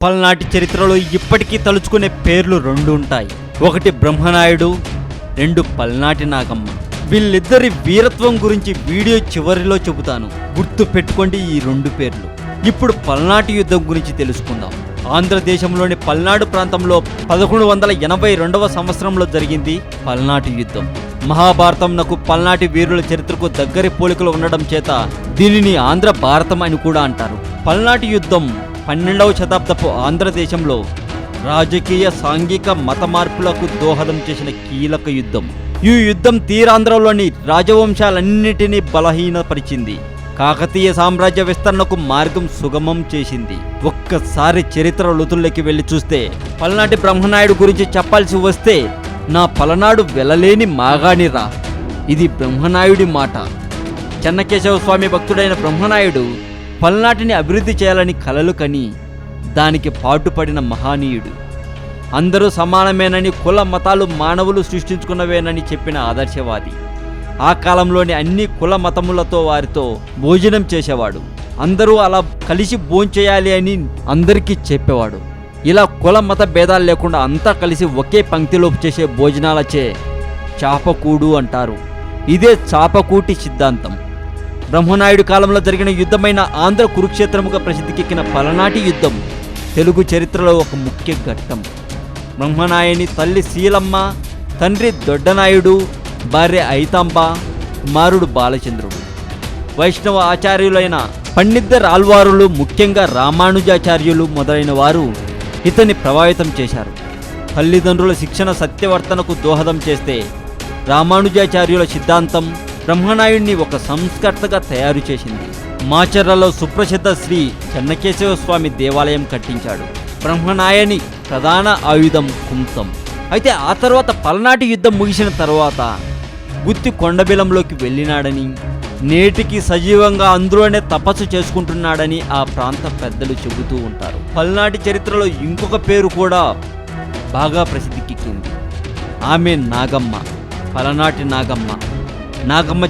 పల్నాటి చరిత్రలో ఇప్పటికీ తలుచుకునే పేర్లు రెండు ఉంటాయి. ఒకటి బ్రహ్మనాయుడు, రెండు పల్నాటి నాగమ్మ. వీళ్ళిద్దరి వీరత్వం గురించి వీడియో చివరిలో చెబుతాను, గుర్తు పెట్టుకోండి ఈ రెండు పేర్లు. ఇప్పుడు పల్నాటి యుద్ధం గురించి తెలుసుకుందాం. ఆంధ్రదేశంలోని పల్నాడు ప్రాంతంలో 1182వ సంవత్సరంలో జరిగింది పల్నాటి యుద్ధం. మహాభారతంనకు పల్నాటి వీరుల చరిత్రకు దగ్గరి పోలికలు ఉండడం చేత దీనిని ఆంధ్ర భారతం అని కూడా అంటారు. పల్నాటి యుద్ధం 12వ శతాబ్దపు ఆంధ్రదేశంలో రాజకీయ, సాంఘిక, మత మార్పులకు దోహదం చేసిన కీలక యుద్ధం. ఈ యుద్ధం తీరాంధ్రలోని రాజవంశాలన్నిటినీ బలహీనపరిచింది. కాకతీయ సామ్రాజ్య విస్తరణకు మార్గం సుగమం చేసింది. ఒక్కసారి చరిత్ర లోతుల్లోకి వెళ్ళి చూస్తే పల్నాటి బ్రహ్మనాయుడు గురించి చెప్పాల్సి వస్తే, నా పలనాడు వెలలేని మాగాణిరా, ఇది బ్రహ్మనాయుడి మాట. చెన్నకేశవ స్వామి భక్తుడైన బ్రహ్మనాయుడు పల్నాటిని అభివృద్ధి చేయాలని కలలు కని దానికి పాటుపడిన మహానీయుడు. అందరూ సమానమేనని, కుల మతాలు మానవులు సృష్టించుకున్నవేనని చెప్పిన ఆదర్శవాది. ఆ కాలంలోని అన్ని కుల మతములతో వారితో భోజనం చేసేవాడు. అందరూ అలా కలిసి భోంచేయాలి అని అందరికీ చెప్పేవాడు. ఇలా కుల మత భేదాలు లేకుండా అంతా కలిసి ఒకే పంక్తిలో చేసే భోజనాలచే చాపకూడు అంటారు. ఇదే చాపకూటి సిద్ధాంతం. బ్రహ్మనాయుడు కాలంలో జరిగిన యుద్ధమైన ఆంధ్ర కురుక్షేత్రముగా ప్రసిద్ధికెక్కిన పలనాటి యుద్ధం తెలుగు చరిత్రలో ఒక ముఖ్య ఘట్టం. బ్రహ్మనాయుని తల్లి శీలమ్మ, తండ్రి దొడ్డనాయుడు, భార్య ఐతాంబ, కుమారుడు బాలచంద్రుడు. వైష్ణవ ఆచార్యులైన పండిద్దర్ ఆల్వారులు, ముఖ్యంగా రామానుజాచార్యులు మొదలైన వారు ఇతన్ని ప్రభావితం చేశారు. తల్లిదండ్రుల శిక్షణ సత్యవర్తనకు దోహదం చేస్తే రామానుజాచార్యుల సిద్ధాంతం బ్రహ్మనాయుడిని ఒక సంస్కర్తగా తయారు చేసింది. మాచర్లలో సుప్రసిద్ధ శ్రీ చెన్నకేశవ స్వామి దేవాలయం కట్టించాడు. బ్రహ్మనాయుని ప్రధాన ఆయుధం కుంతం. అయితే ఆ తర్వాత పల్నాటి యుద్ధం ముగిసిన తర్వాత గుత్తి కొండబిలంలోకి వెళ్ళినాడని, నేటికి సజీవంగా అందులోనే తపస్సు చేసుకుంటున్నాడని ఆ ప్రాంత పెద్దలు చెబుతూ ఉంటారు. పల్నాటి చరిత్రలో ఇంకొక పేరు కూడా బాగా ప్రసిద్ధికెక్కింది. ఆమె నాగమ్మ, పలనాటి నాగమ్మ. నాగమ్మ